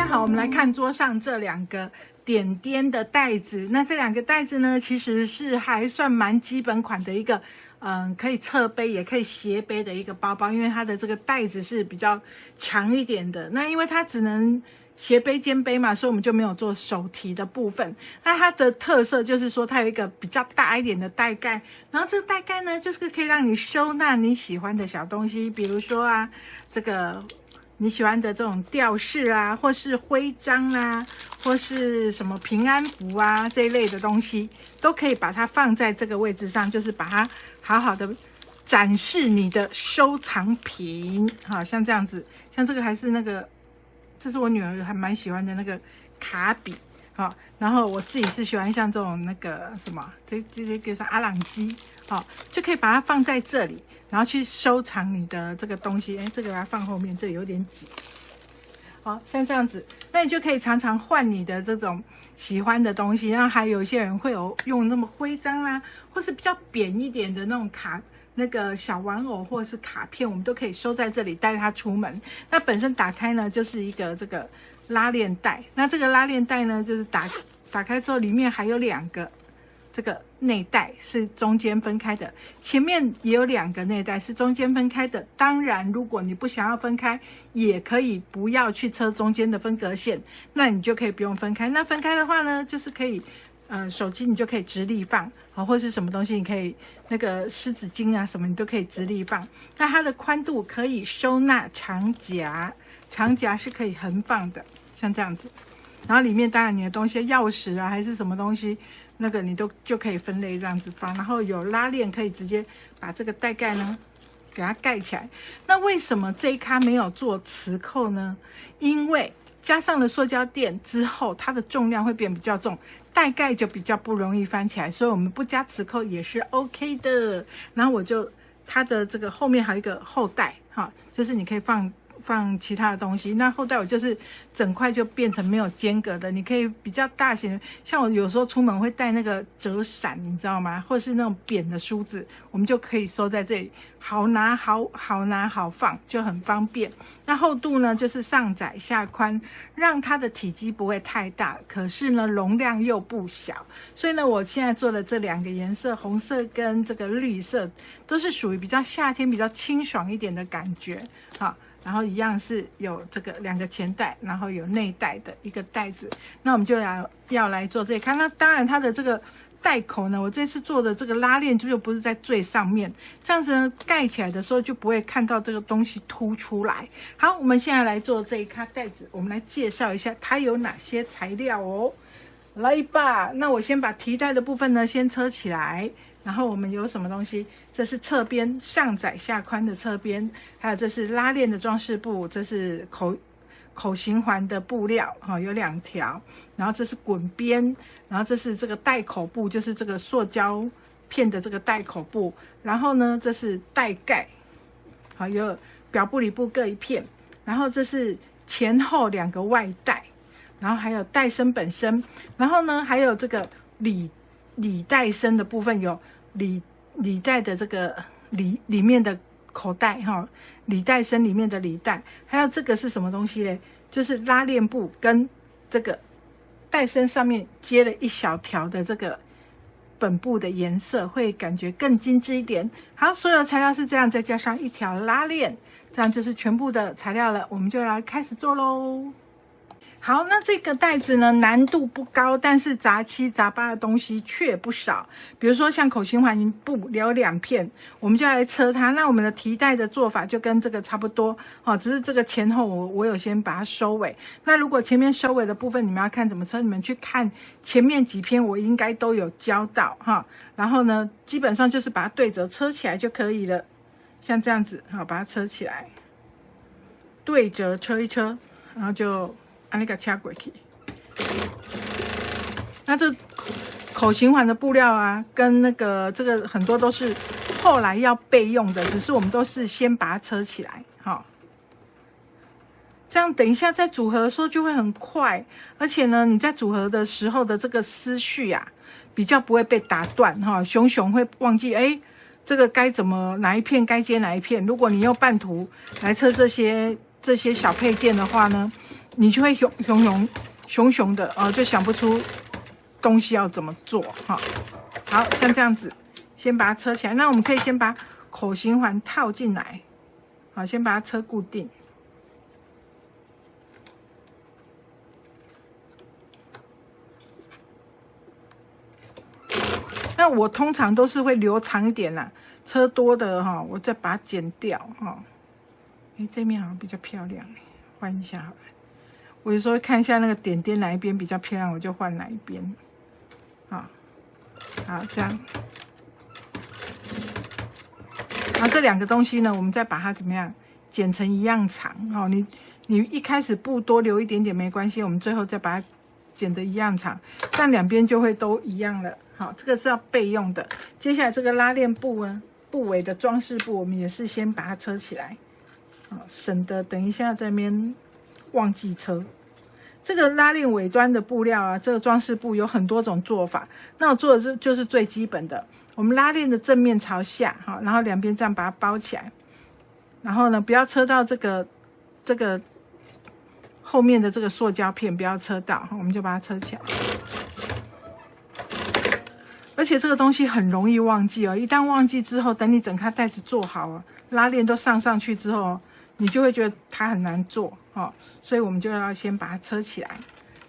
家好，我們來看桌上這兩個點點的袋子。那這兩個袋子呢，其實是還算蠻基本款的一個，可以側背也可以斜背的一個包包，因為它的這個袋子是比較長一點的。那因為它只能斜背肩背嘛，所以我們就沒有做手提的部分。那它的特色就是說，它有一個比較大一點的袋蓋，然後這個袋蓋呢，就是可以讓你收納你喜歡的小東西，比如說啊，這個你喜歡的這種吊飾啊，或是徽章啊，或是什麼平安符啊這一類的東西，都可以把它放在這個位置上，就是把它好好的展示你的收藏品。好，像這樣子，像这個還是那個。這是我女兒還蠻喜歡的那個卡比，好，然後我自己是喜歡像這種那個什麼，這個是阿朗基，好，就可以把它放在這裡，然後去收藏你的這個東西。哎，這個要放後面，這裡有點擠，好，像這樣子，那你就可以常常換你的這種喜歡的東西。然後還有一些人會有用那麼徽章啦，或是比較扁一點的那種卡。那個小玩偶或者是卡片，我們都可以收在這裡，帶它出門。那本身打開呢，就是一個這個拉鏈袋。那這個拉鏈袋呢，就是打開之後，裡面還有兩個這個內袋是中間分開的，前面也有兩個內袋是中間分開的。當然，如果你不想要分開，也可以不要去車中間的分隔線，那你就可以不用分開。那分開的話呢，就是可以。手機你就可以直立放，或是什麼東西你可以那個濕紙巾啊什麼你都可以直立放。那它的寬度可以收納長夾，長夾是可以橫放的，像這樣子。然後裡面當然你的東西，鑰匙啊還是什麼東西，那個你就可以分類這樣子放。然後有拉鏈可以直接把這個袋蓋呢給它蓋起來。那為什麼這一咖沒有做磁扣呢？因為加上了塑膠墊之後，它的重量會變比較重，袋蓋就比較不容易翻起來，所以我們不加磁扣也是 OK 的。然後它的這個後面還有一個後袋，哈，就是你可以放其他的東西。那後袋我就是整塊就變成沒有間隔的，你可以比較大型，像我有時候出門會帶那個折傘，你知道嗎？或者是那種扁的梳子，我們就可以收在這裡，好拿好放，就很方便。那厚度呢，就是上窄下寬，讓它的體積不會太大，可是呢容量又不小。所以呢，我現在做的這兩個顏色，紅色跟這個綠色，都是屬於比較夏天、比較清爽一點的感覺，好。然後一樣是有這個兩個前袋，然後有內袋的一個袋子。那我們就要來做這一咖。那當然它的這個袋口呢，我這次做的這個拉鏈就不是在最上面，這樣子呢蓋起來的時候就不會看到這個東西凸出來。好，我們現在來做這一咖袋子，我們來介紹一下它有哪些材料哦。來吧，那我先把提袋的部分呢先車起來。然後我們有什麼東西？這是側邊上窄下寬的側邊，還有這是拉鏈的裝飾布，這是口型環的布料，有2條。然後這是滾邊，然後這是這個袋口布，就是這個塑膠片的這個袋口布。然後呢，這是袋蓋，好，有表布裡布各一片。然後這是前後2個外袋，然後還有袋身本身。然後呢，還有這個裡袋身的部分有。里袋的这個裡面的口袋哈，里袋身裡面的里袋，還有這個是什麼東西嘞？就是拉鏈布跟這個袋身上面接了一小條的這個本布的顏色，會感覺更精緻一點。好，所有材料是這樣，再加上一條拉鏈，這樣就是全部的材料了。我們就來開始做嘍。好，那這個袋子呢，難度不高，但是雜七雜八的東西卻不少。比如說像口型環布有2片，我們就來車它。那我們的提袋的做法就跟這個差不多，只是這個前後我有先把它收尾。那如果前面收尾的部分你們要看怎麼車，你們去看前面幾篇我應該都有教到哈。然後呢，基本上就是把它對折車起來就可以了，像這樣子，好，把它車起來，對折車一車，然後就。那個掐過去，那這口型環的布料啊，跟那個這個很多都是後來要備用的，只是我們都是先把它車起來，好，這樣等一下在組合的時候就會很快，而且呢，你在組合的時候的這個思緒啊，比較不會被打斷哈，熊會忘記這個該怎麼哪一片該接哪一片。如果你用半途來車這些小配件的話呢，你就會熊的哦，就想不出東西要怎麼做哈。好，像這樣子，先把它車起來。那我們可以先把口型環套進來，好，先把它車固定。那我通常都是會留長一點啦，車多的哈，我再把它剪掉哈。哎，這面好像比較漂亮，換一下好了。我有時候看一下那個點點哪一邊比較漂亮，我就換哪一邊。好，這樣。然後這兩個東西呢，我們再把它怎麼樣剪成一樣長。哦，你一開始布多留一點點沒關係，我們最後再把它剪得一樣長，這樣兩邊就會都一樣了。好，這個是要備用的。接下來這個拉鏈布呢，布尾的裝飾布，我們也是先把它車起來。省得等一下在那邊忘記車。這個拉鏈尾端的布料啊，這個裝飾布有很多種做法。那我做的就是最基本的，我們拉鏈的正面朝下，好，然後兩邊這樣把它包起來，然後呢，不要車到這個後面的這個塑膠片，不要車到，我們就把它車起來。而且這個東西很容易忘記哦，一旦忘記之後，等你整顆袋子做好了，拉鏈都上去之後，你就會覺得它很難做哦，所以我們就要先把它車起來，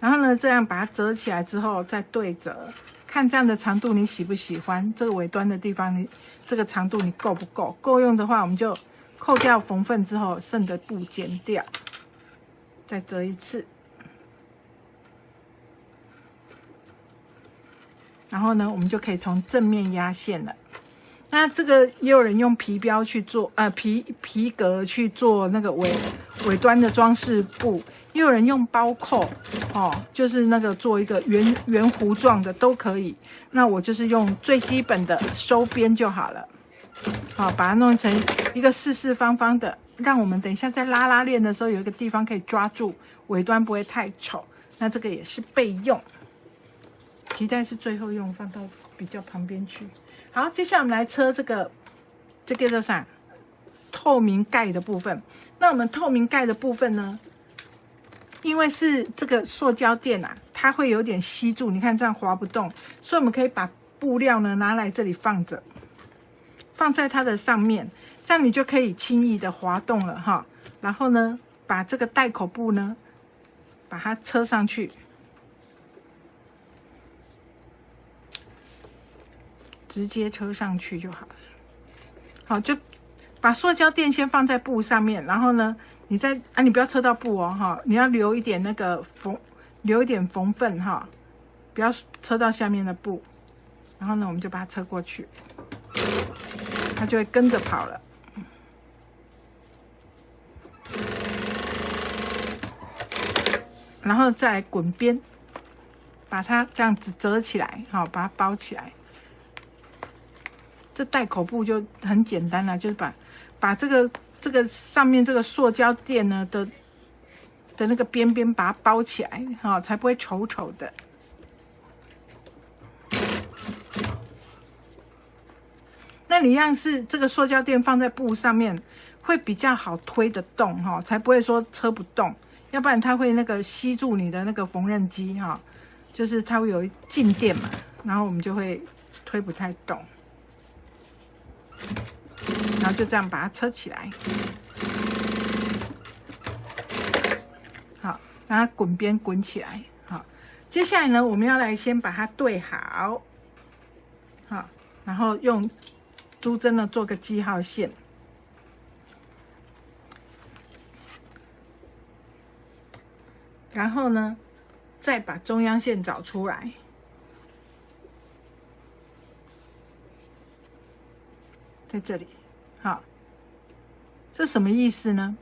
然後呢，這樣把它折起來之後再對折，看這樣的長度你喜不喜歡？這個尾端的地方，你這個長度你夠不夠？夠用的話，我們就扣掉縫份之後剩的布剪掉，再折一次。然後呢，我們就可以從正面壓線了。那這個也有人用皮標去做，皮革去做那個尾端的装飾布，也有人用包扣，哦，就是那個做一個圓弧狀的都可以。那我就是用最基本的收邊就好了，好，把它弄成一個四四方方的，讓我們等一下在拉鏈的時候有一個地方可以抓住，尾端不會太醜。那這個也是備用。皮帶是最後用，放到比較旁邊去。好，接下來我們來車這個叫啥？透明蓋的部分。那我們透明蓋的部分呢，因為是這個塑膠墊啊，它會有點吸住，你看這樣滑不動，所以我們可以把布料呢拿來這裡放着，放在它的上面，這樣你就可以輕易的滑動了哈。然後呢，把這個袋口布呢，把它車上去。直接車上去就好了。好，就把塑胶墊先放在布上面，然後呢，你不要车到布哦，哈，你要留一點那個留一點縫份哈，不要车到下面的布。然後呢，我們就把它车過去，它就會跟着跑了。然後再來滾邊，把它這樣子折起來，好，把它包起来。這袋口布就很簡單了，就是把這個上面這個塑膠墊呢的那個邊邊把它包起來，哈，才不會醜醜的。那你要是這個塑膠墊放在布上面，會比較好推得動，哈，才不會說車不動，要不然它會那個吸住你的那個縫紉機，哈，就是它會有靜電嘛，然後我們就會推不太動。然後就這樣把它車起來，好，讓它滾邊滾起來。好，接下來呢，我們要來先把它對好，好，然後用珠針呢做個記號線，然後呢，再把中央線找出來。在這裡，好，這什麼意思呢？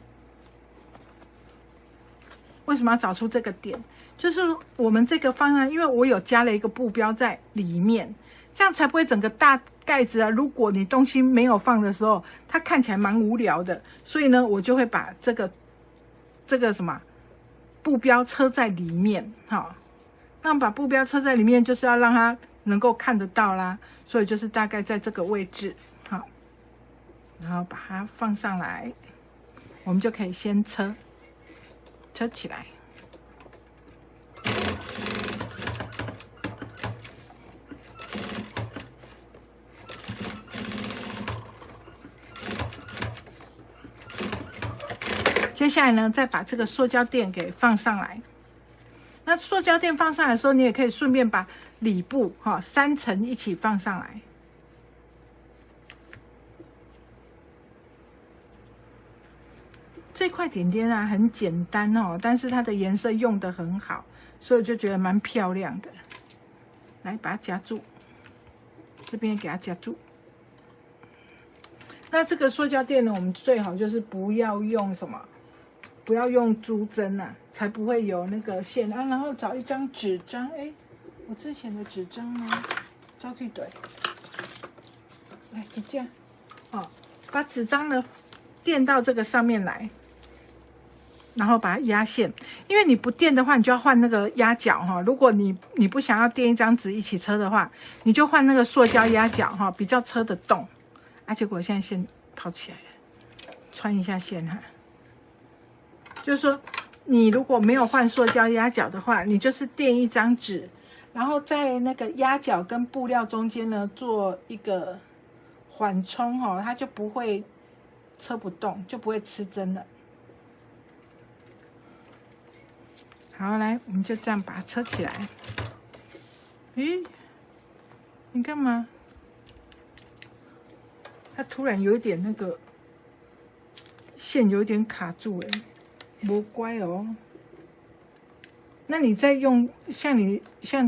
為什麼要找出這個點？就是我們這個方向，因為我有加了一個布標在裡面，這樣才不會整個大蓋子啊。如果你東西沒有放的時候，它看起來蠻無聊的。所以呢，我就會把這個什麼布標車在裡面，好，那把布標車在裡面，就是要讓它能夠看得到啦。所以就是大概在這個位置。然後把它放上來，我們就可以先車起來。接下來呢，再把這個塑膠墊給放上來。那塑膠墊放上來的時候，你也可以順便把裡布3層一起放上來。這塊點點啊很簡單哦，但是它的顏色用得很好，所以我就覺得蠻漂亮的。來把它夾住，這邊給它夾住。那這個塑膠墊呢，我們最好就是不要用什麼，不要用珠針啊，才不會有那個線啊。然後找一張紙張，哎，我之前的紙張呢，找去對，來就這樣，哦，把紙張呢墊到這個上面來。然後把它壓線，因為你不墊的話，你就要換那個壓腳哈。如果你不想要墊一張紙一起車的話，你就換那個塑膠壓腳哈，比較車得動。啊，結果現在線跑起來了，穿一下線哈。就是說，你如果沒有換塑膠壓腳的話，你就是墊一張紙，然後在那個壓腳跟布料中間呢做一個緩衝哈，它就不會車不動，就不會吃針了。好，來，我們就這樣把它車起來。咦，你幹嘛？它突然有一點那個線有點卡住，哎，不乖哦。那你在用像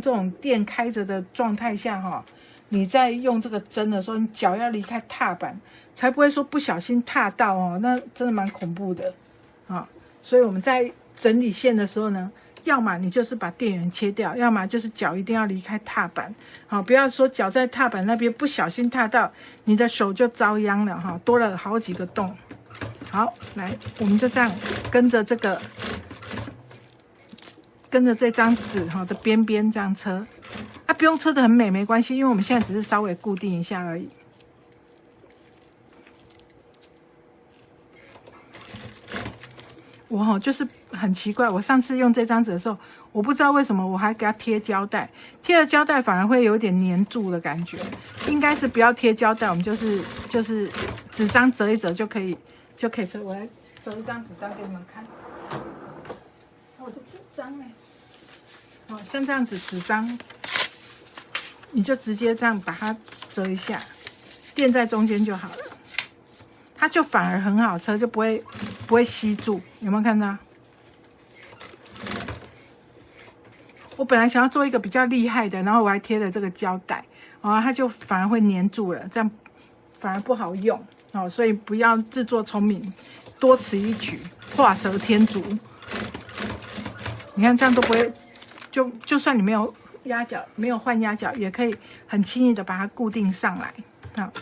这種電開着的狀態下哈，你在用這個針的時候，你腳要離開踏板，才不會說不小心踏到哦，那真的蠻恐怖的啊。所以我們在整理線的時候呢，要麼你就是把電源切掉，要麼就是腳一定要離開踏板，好，不要說腳在踏板那邊不小心踏到，你的手就遭殃了哈，多了好幾個洞。好，來，我們就這樣跟着這張紙哈的邊邊這樣車，啊，不用車得很美沒關係，因為我們現在只是稍微固定一下而已。我就是很奇怪，我上次用這張紙的時候，我不知道為什麼我還給它貼膠帶，貼了膠帶反而會有點黏住的感覺，應該是不要貼膠帶，我們就是紙張折一折就可以折。我來折一張紙張給你們看，我的紙張哎，好，像這樣子紙張，你就直接這樣把它折一下，墊在中間就好了。它就反而很好車，就不會吸住，有沒有看到？我本來想要做一個比較厲害的，然後我還貼了這個膠帶，哦，它就反而會粘住了，這樣反而不好用哦。所以不要自作聰明，多此一舉，畫蛇添足。你看這樣都不會，就算你沒有壓腳，沒有換壓腳，也可以很輕易的把它固定上來。好，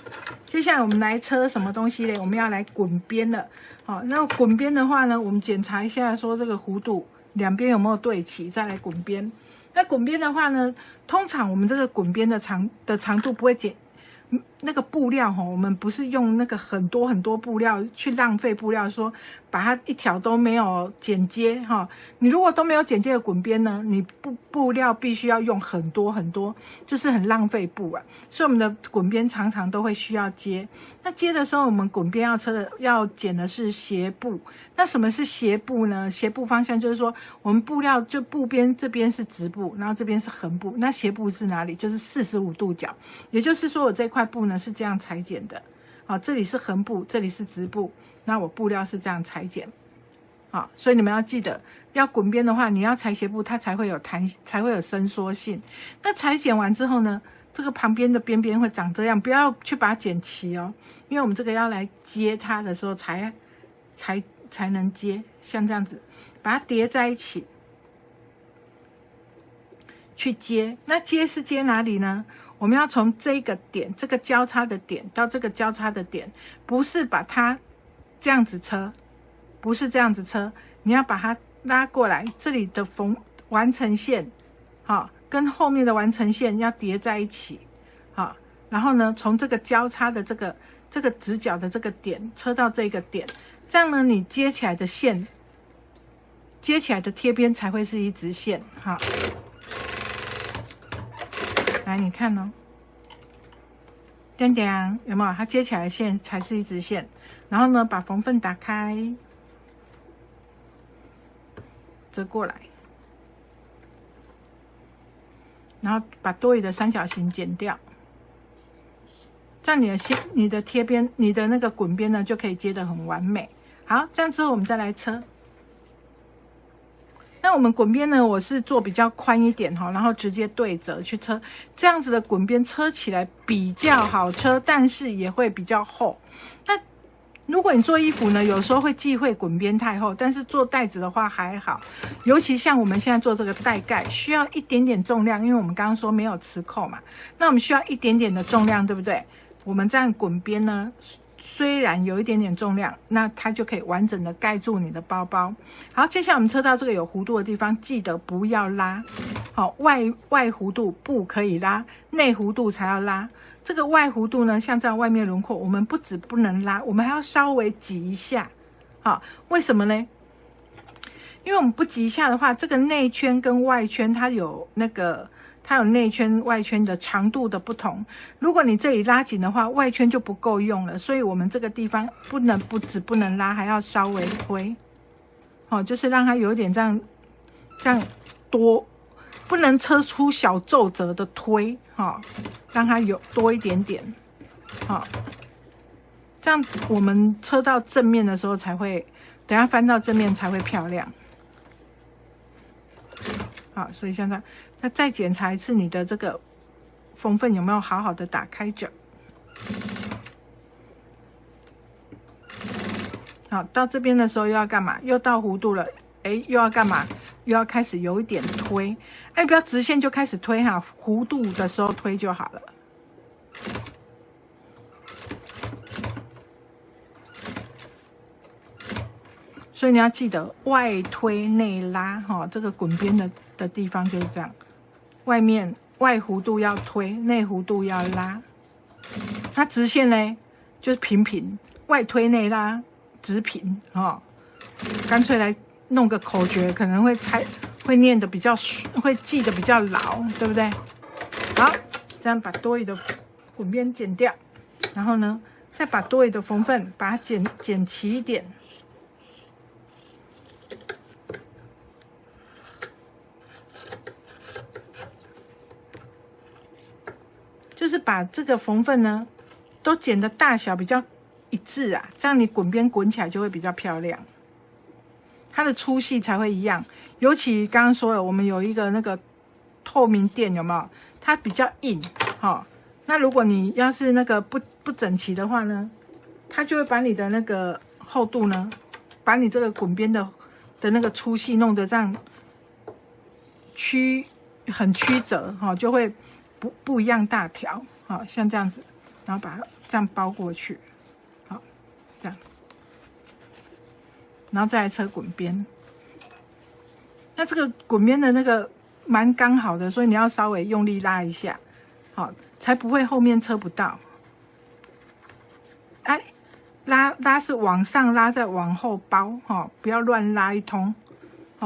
接下來我們來車什麼東西呢？我們要來滾邊了。好，那滾邊的話呢，我們檢查一下說這個弧度兩邊有沒有對齊，再來滾邊。那滾邊的話呢，通常我們這個滾邊的長度不會減。那個布料哈，我們不是用那個很多布料去浪費布料，說把它一條都沒有剪接哈。你如果都沒有剪接的滾邊呢，你布料必須要用很多，就是很浪費布啊。所以我們的滾邊常常都會需要接。那接的時候，我們滾邊要剪的是斜布。那什麼是斜布呢？斜布方向就是說，我們布料就布邊這邊是直布，然後這邊是橫布。那斜布是哪裡？就是45度角，也就是說我這塊布呢是這樣裁剪的，好，這裡是橫布，這裡是直布，那我布料是這樣裁剪，好，所以你們要記得，要滾邊的話，你要裁斜布，它才會有才會有伸縮性。那裁剪完之後呢，這個旁邊的邊邊會長這樣，不要去把它剪齊哦，因為我們這個要來接它的時候才能接，像這樣子，把它疊在一起去接。那接是接哪裡呢？我們要從這個點，這個交叉的點到這個交叉的點，不是把它這樣子車，不是這樣子車，你要把它拉過來，這裡的完成線，好，跟後面的完成線要疊在一起，好，然後呢，從這個交叉的這個直角的這個點車到這個點，這樣呢，你接起來的線，接起來的貼邊才會是一直線，好。來，你看哦，點點有沒有？它接起來的線才是一直線。然後呢，把縫縫打開，折過來，然後把多余的三角形剪掉，這樣你的貼邊，你的那個滾邊呢就可以接得很完美。好，這樣之後我們再來車。那我們滾邊呢，我是做比較寬一點哈，然後直接對折去車，這樣子的滾邊車起來比較好車，但是也會比較厚。那如果你做衣服呢，有時候會忌諱滾邊太厚，但是做袋子的話還好。尤其像我們現在做這個袋蓋，需要一點點重量，因為我們剛剛說沒有磁扣嘛，那我們需要一點點的重量，對不對？我們這樣滾邊呢，雖然有一點點重量，那它就可以完整的蓋住你的包包。好，接下來我們車到這個有弧度的地方，記得不要拉。好，外弧度不可以拉，內弧度才要拉。這個外弧度呢，像這樣外面輪廓，我們不止不能拉，我們還要稍微擠一下。好，為什麼呢？因為我們不擠一下的話，這個內圈跟外圈它有內圈外圈的長度的不同。如果你這裡拉緊的話，外圈就不夠用了，所以我們這個地方不能拉，還要稍微推。好，就是讓它有一點這樣多，不能車出小皺褶的推。好，讓它有多一點點。好，這樣我們車到正面的時候才會，等下翻到正面才會漂亮。好，所以像這樣。那再檢查一次你的這個縫份有沒有好好的打開着。好，到這邊的時候又要幹嘛？又到弧度了，又要幹嘛？又要開始有一點推。不要直線就開始推哈，弧度的時候推就好了。所以你要記得外推內拉哈，這個滾邊的地方就是這樣。外弧度要推，內弧度要拉。那直線呢，就是平，外推內拉，直平哈。乾脆來弄個口訣，可能會念的比較，會記得比較牢，對不對？好，這樣把多餘的滾邊剪掉，然後呢，再把多餘的縫份把它剪齊一點。就是把這個縫份呢，都剪的大小比較一致啊，這樣你滾邊滾起來就會比較漂亮，它的粗細才會一樣。尤其剛剛說了，我們有一個那個透明墊，有沒有？它比較硬，那如果你要是那個不整齊的話呢，它就會把你的那個厚度呢，把你這個滾邊的那個粗細弄得這樣很曲折，就會不一樣大條，好，像這樣子，然後把它這樣包過去，好，這樣，然後再來車滾邊。那這個滾邊的那個蠻剛好的，所以你要稍微用力拉一下，好，才不會後面車不到。拉是往上拉再往後包，不要亂拉一通，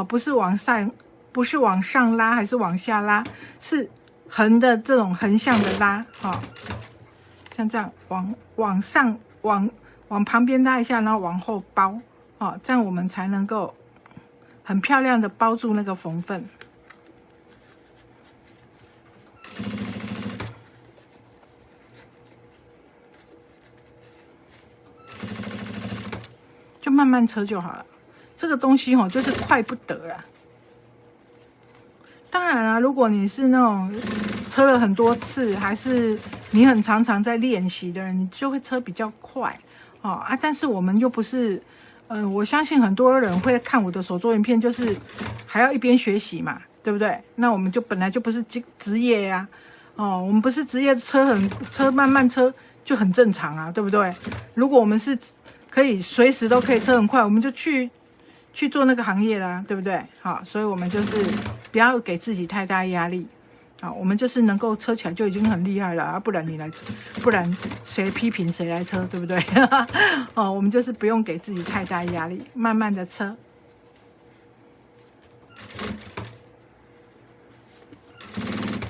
不是往上拉還是往下拉，是橫的這種橫向的拉，像這樣往上往旁邊拉一下，然後往後包，這樣我們才能夠很漂亮的包住那個縫份。就慢慢車就好了，這個東西就是快不得啊。當然啦，如果你是那種車了很多次，還是你很常在練習的人，你就會車比較快但是我們又不是，我相信很多人會看我的手作影片，就是還要一邊學習嘛，對不對？那我們就本來就不是職業呀，我們不是職業，車慢慢車就很正常啊，對不對？如果我們是可以隨時都可以車很快，我們就去做那個行業啦，對不對？好，所以我們就是不要給自己太大壓力。好，我们就是能夠車起來就已經很厲害了啊，不然你來車，不然誰批評誰來車，對不對？我們就是不用給自己太大壓力，慢慢的車。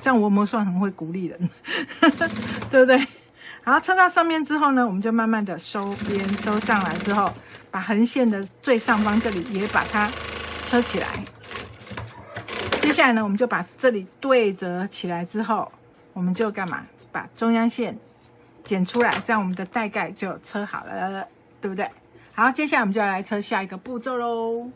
這樣我有沒有算很會鼓勵人？對不對？好，車到上面之後呢，我們就慢慢的收邊，收上來之後，把橫線的最上方這裡也把它車起來。下來呢，我們就把這裡對折起來之後，我們就幹嘛？把中央線剪出來，這樣我們的帶蓋就車好了，對不對？好，接下來我們就要來車下一個步驟嘍。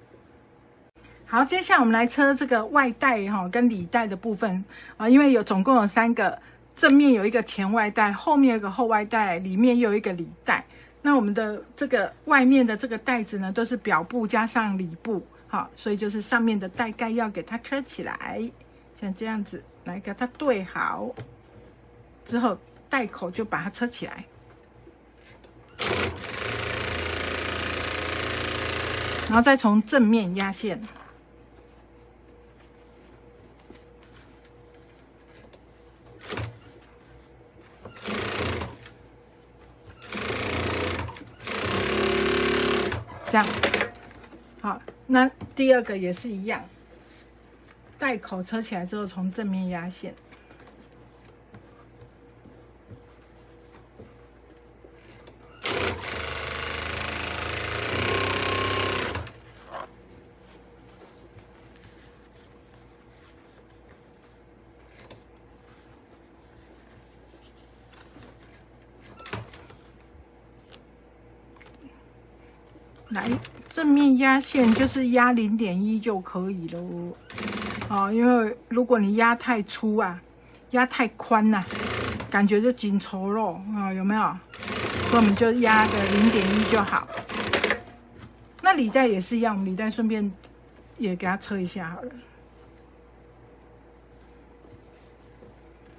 好，接下來我們來車這個外帶跟裡帶的部分啊，因為總共有3個，正面有一個前外帶，後面有一個後外帶，裡面又有一個裡帶。那我們的這個外面的這個帶子呢，都是表布加上裡布，好，所以就是上面的帶蓋要給它車起來，像這樣子來給它對好，之後帶口就把它車起來，然後再從正面壓線。這樣，好，那第二個也是一樣，帶口車起來之後，從正面壓線，來正面壓線就是壓0.1就可以了哦，因為如果你壓太粗啊，壓太寬吶，感覺就緊稠肉啊，有沒有？所以我們就壓個0.1就好。那裡帶也是一樣，我們裡帶順便也給它車一下好了。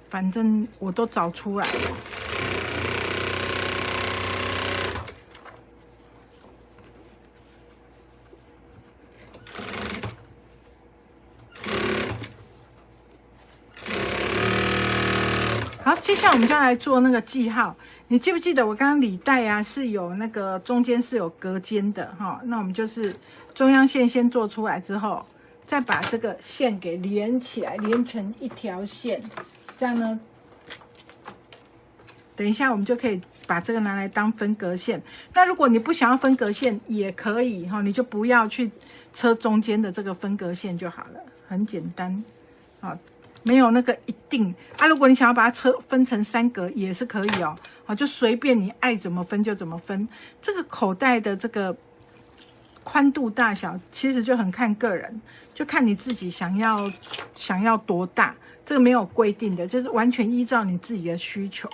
反正我都找出來了。好，接下来我们就要來做那個記號。你記不記得我剛剛裡帶啊是有那個中間是有隔間的哈？那我們就是中央線先做出來之後，再把這個線給連起來，連成一條線。這樣呢，等一下我們就可以把這個拿來當分隔線。那如果你不想要分隔線也可以哈，你就不要去車中間的這個分隔線就好了，很簡單啊。沒有那個一定啊，如果你想要把它分成3格也是可以哦，好，就隨便你愛怎麼分就怎麼分。這個口袋的這個寬度大小其實就很看個人，就看你自己想要多大，這個沒有規定的，就是完全依照你自己的需求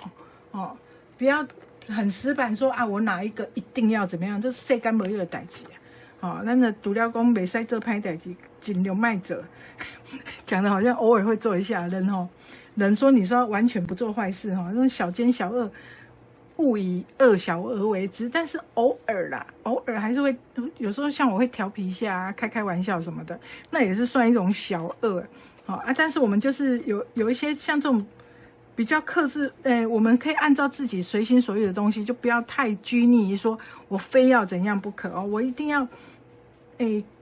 哦，不要很死板說啊，我哪一個一定要怎麼樣，這世間沒有代誌啊。哦，咱的除了講袂使做歹代志，盡量賣做，講的好像偶爾會做一下。人說你說完全不做壞事哈，那種小奸小惡，勿以惡小而為之。但是偶爾啦，偶爾還是會有時候像我會調皮一下啊，開玩笑什麼的，那也是算一種小惡。好啊，但是我們就是有一些像這種比較克制，我們可以按照自己隨心所欲的東西，就不要太拘泥於說我非要怎樣不可哦，我一定要。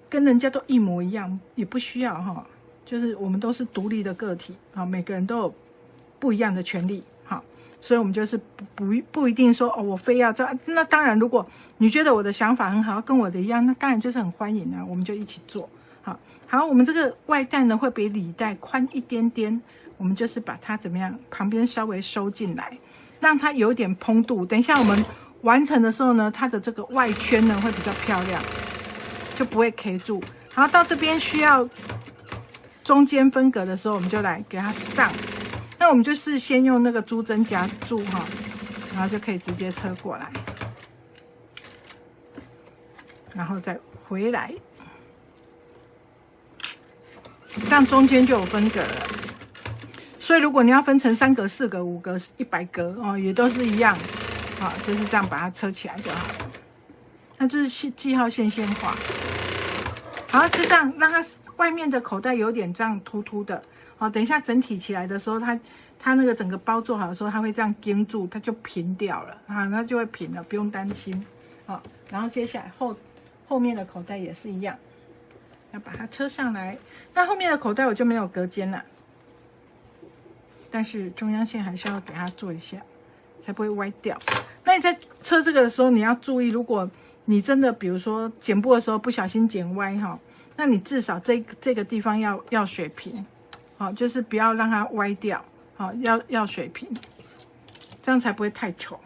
跟人家都一模一樣，也不需要哈。就是我們都是獨立的個體啊，每個人都有不一樣的權利哈。所以我們就是不一定說哦，我非要這樣。那當然，如果你覺得我的想法很好，跟我的一樣，那當然就是很歡迎啊，我們就一起做。好，我們這個外帶呢會比裡帶寬一點點，我們就是把它怎麼樣，旁邊稍微收進來，讓它有點蓬度。等一下我們完成的時候呢，它的這個外圈呢會比較漂亮。就不會 K 住。好，到這邊需要中間分隔的時候，我們就來給它上。那我們就是先用那個珠針夾住哈，然後就可以直接車過來，然後再回來，這樣中間就有分隔了。所以如果你要分成3格、4格、5格、100格哦，也都是一樣，啊，就是這樣把它車起來就好了。那就是記號線先畫。好，就這樣讓它外面的口袋有點這樣凸凸的，好，等一下整體起來的時候，它那個整個包做好的時候，它會這樣撐住，它就平掉了啊，它就會平了，不用擔心。好，然後接下來後面的口袋也是一樣，要把它車上來。那後面的口袋我就沒有隔間了，但是中央線還是要給它做一下，才不會歪掉。那你在車這個的時候，你要注意，如果你真的比如說剪布的時候不小心剪歪哈，那你至少這個地方要水平，好，就是不要讓它歪掉，好，要水平，這樣才不會太醜。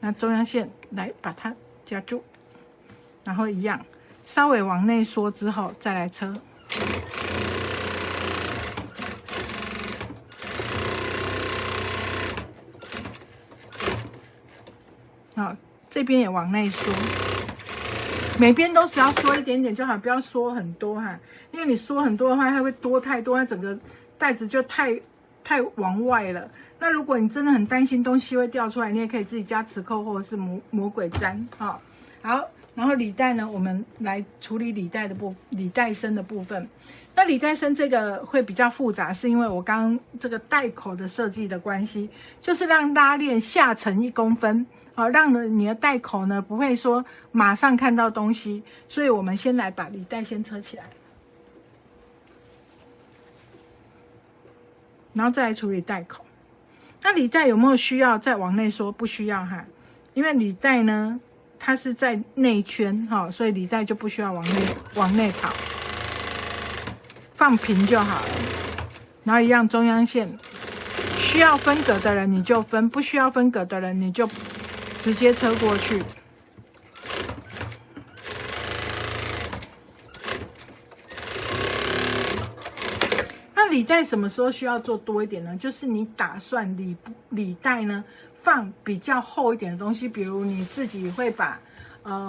那中央線來把它夾住，然後一樣稍微往內縮之後再來車。好，這邊也往內縮，每邊都只要縮一點點就好，不要縮很多哈，因為你縮很多的話，它會多太多，它整個袋子就太往外了。那如果你真的很擔心東西會掉出來，你也可以自己加磁扣或者是魔鬼氈啊。好，然後履帶呢，我們來處理履帶身的部分。那履帶身這個會比較複雜，是因為我剛剛這個帶口的設計的關係，就是讓拉鏈下沉1公分，好，讓你的帶口呢不會說馬上看到東西。所以我們先來把履帶先車起来，然後再來處理帶口。那履帶有沒有需要再往內縮？不需要哈，因為履帶呢它是在內圈哈，所以履帶就不需要往內跑，放平就好了。然後一樣中央線，需要分隔的人你就分，不需要分隔的人你就直接車過去。履帶什麼時候需要做多一點呢？就是你打算履帶呢放比較厚一點的東西，比如你自己會把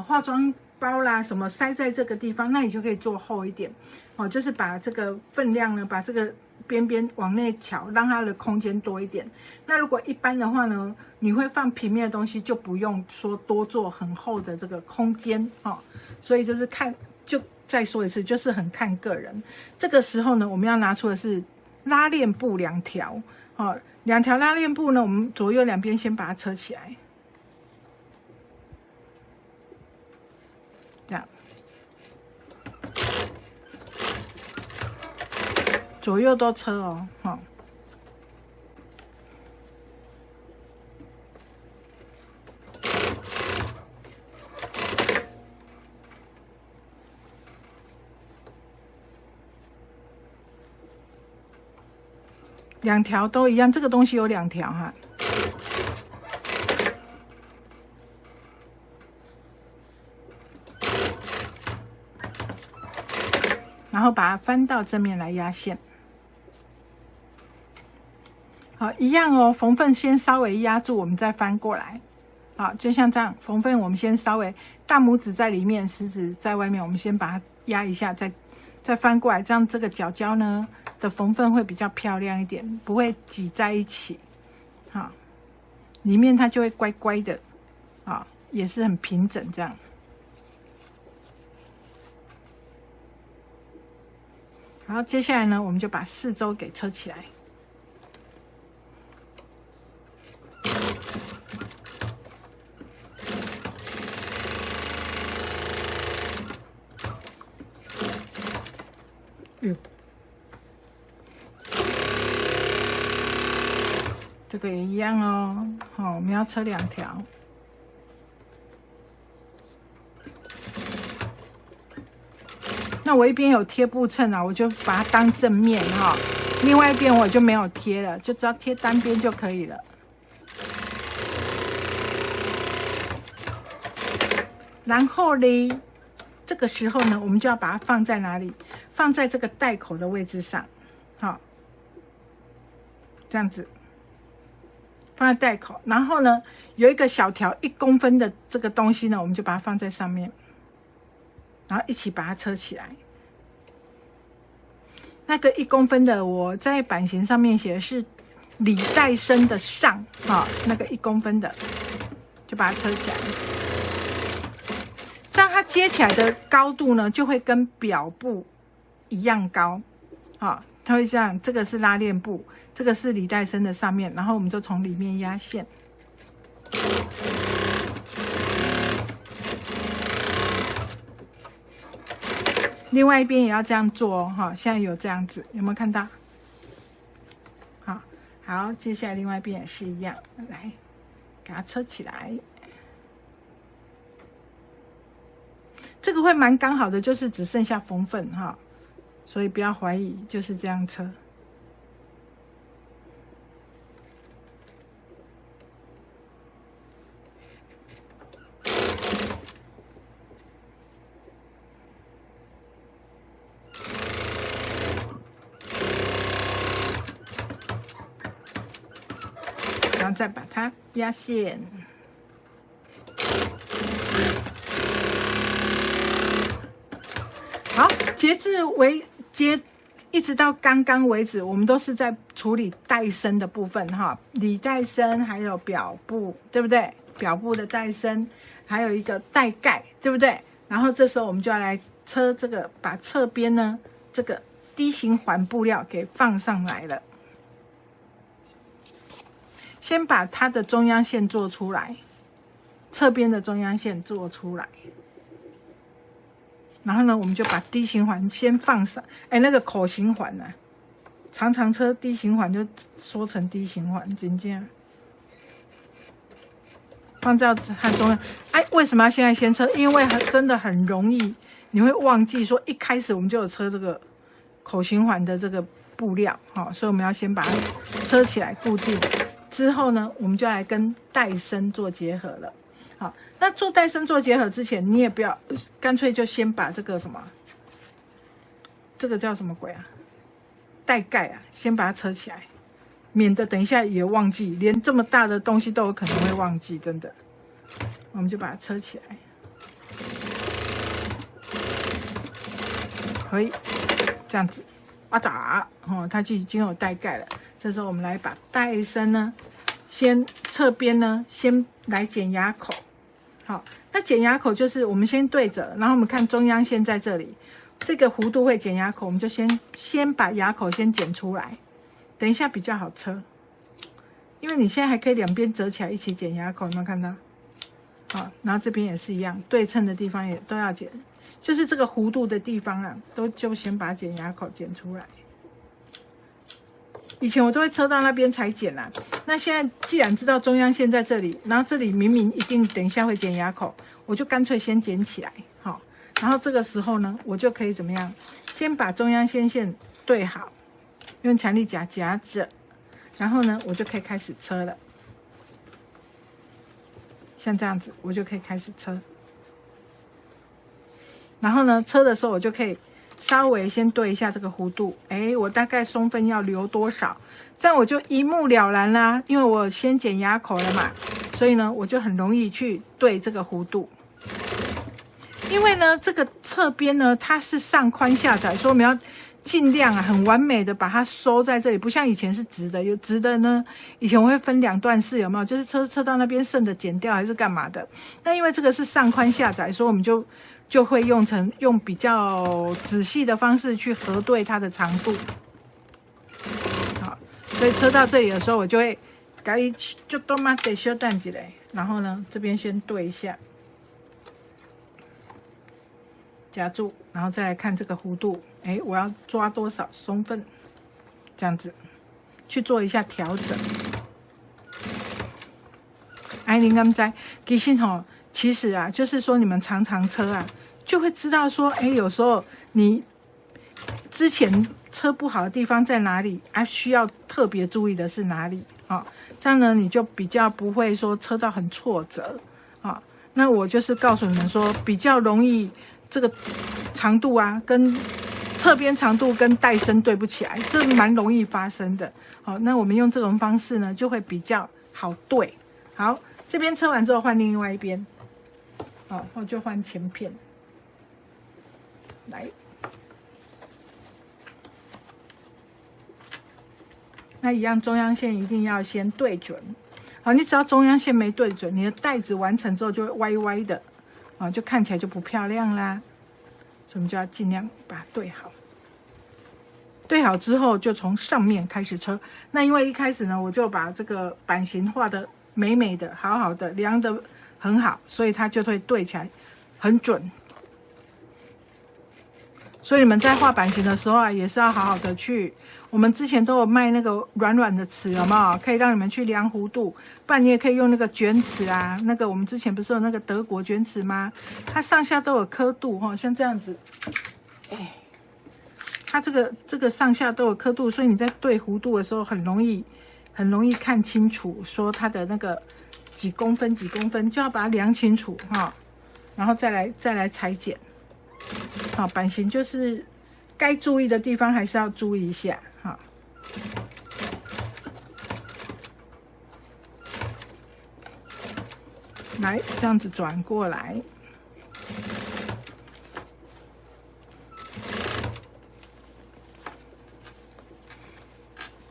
化妝包啦什麼塞在這個地方，那你就可以做厚一點哦，就是把這個分量呢，把這個邊邊往內喬，讓它的空間多一點。那如果一般的話呢，你會放平面的東西，就不用說多做很厚的這個空間哦。所以就是看就。再說一次，就是很看個人。這個時候呢，我們要拿出的是拉鏈布2條，哦，2條拉鏈布呢，我們左右兩邊先把它車起來，這樣，左右都車哦，好。2條都一樣，這個東西有2條哈。然後把它翻到正面來壓線。好，一樣哦，縫份先稍微壓住，我們再翻過來。好，就像這樣，縫份我們先稍微大拇指在裡面，食指在外面，我們先把它壓一下，再翻過來，這樣這個角角呢的縫份會比較漂亮一點，不會擠在一起。好，裡面它就會乖乖的，啊，也是很平整這樣。好，接下來呢，我們就把4周給車起來。这個也一樣哦。好，我們要車2條。那我一邊有貼布襯啊，我就把它當正面哈。另外一邊我就沒有貼了，就只要貼單邊就可以了。然後呢，這個時候呢，我們就要把它放在哪裡？放在這個帶口的位置上，好，這樣子放在帶口。然後呢，有一個小條1公分的這個東西呢，我們就把它放在上面，然後一起把它車起來。那個1公分的，我在版型上面寫的是履帶身的上，哈，那個1公分的，就把它車起來。這樣它接起來的高度呢，就會跟表布一樣高，好，它會這樣。這個是拉鏈布，這個是履帶身的上面，然後我們就從裡面壓線。另外一邊也要這樣做哦，哈，現在有這樣子，有沒有看到？好，好，接下來另外一邊也是一樣，來，給它車起來。這個會蠻剛好的，就是只剩下縫份哈，所以不要懷疑，就是這樣車。然后再把它压線。好，一直到剛剛為止，我們都是在處理帶身的部分哈，裡帶身還有表布，對不對？表布的帶身，還有一個帶蓋，對不對？然後這時候我們就要來車這個，把側邊呢這個D形環布料給放上來了。先把它的中央線做出來，側邊的中央線做出來。然後呢，我們就把 D 形環先放上，那個口型環呢、啊，常常車 D 形環就縮成 D 形環，真這樣放在它中央。為什麼要現在先車？因為真的很容易，你會忘記說一開始我們就有車這個口型環的這個布料，所以我們要先把它車起來固定。之後呢，我們就來跟帶身做結合了。好，那做帶身做結合之前，你也不要乾脆就先把這個什麼，這個叫什麼鬼啊？帶蓋啊，先把它車起來，免得等一下也忘記，連這麼大的東西都有可能會忘記，真的。我們就把它車起來，可以這樣子，它就已經有帶蓋了。這時候我們來把帶身呢，先側邊呢，先來剪牙口。好，那剪牙口就是我們先對着，然後我們看中央線在這裡，這個弧度會剪牙口，我們就先把牙口先剪出來，等一下比較好車，因為你現在還可以兩邊折起來一起剪牙口，有沒有看到？好，然後這邊也是一樣，對稱的地方也都要剪，就是這個弧度的地方啊，就先把剪牙口剪出來。以前我都會車到那邊才剪啦，那現在既然知道中央線在這裡，然後這裡明明一定等一下會剪牙口，我就乾脆先剪起來，好，然後這個時候呢，我就可以怎麼樣？先把中央線對好，用強力夾夾着，然後呢，我就可以開始車了。像這樣子，我就可以開始車。然後呢，車的時候我就可以稍微先對一下這個弧度，我大概鬆分要留多少，這樣我就一目了然啦。因為我先剪牙口了嘛，所以呢，我就很容易去對這個弧度。因為呢，這個側邊呢，它是上寬下窄，所以我們要盡量很完美的把它收在這裡，不像以前是直的，有直的呢，以前我會分兩段式，有沒有？就是車到那邊剩的剪掉還是幹嘛的？那因為這個是上寬下窄，所以我們就會用比較仔細的方式去核對它的長度。好，所以車到這裡的时候，我就會改就多嘛得修淡幾嘞，然後呢，這邊先對一下，夾住，然後再來看這個弧度，我要抓多少鬆分，這樣子去做一下調整。您剛才其實啊，就是說你們常常車啊，就會知道說，有時候你之前車不好的地方在哪裡啊？需要特別注意的是哪裡啊？這樣呢，你就比較不會說車到很挫折啊。那我就是告訴你們說，比較容易這個長度啊，跟側邊長度跟帶身對不起來，這蠻容易發生的。好，那我們用這種方式呢，就會比較好對。好，這邊車完之後換另外一邊，好，我就換前片來。那一樣，中央線一定要先對準。好，你只要中央線沒對準，你的帶子完成之後就會歪歪的，啊，就看起來就不漂亮啦。所以我們就要盡量把它對好。對好之後，就從上面開始車。那因為一開始呢，我就把這個版型畫的美美的、好好的、量的很好，所以它就會對起來很準。所以你們在畫版型的時候啊，也是要好好的去我們之前都有賣那個軟軟的尺，有沒有？可以讓你們去量弧度，不然你也可以用那個捲尺啊。那個我們之前不是有那個德國捲尺嗎？它上下都有刻度哈，像這樣子，哎，它這個上下都有刻度，所以你在對弧度的時候很容易看清楚，說它的那個幾公分，就要把它量清楚哈，然後再來裁剪。好，版型就是該注意的地方還是要注意一下哈。來，這樣子轉過來，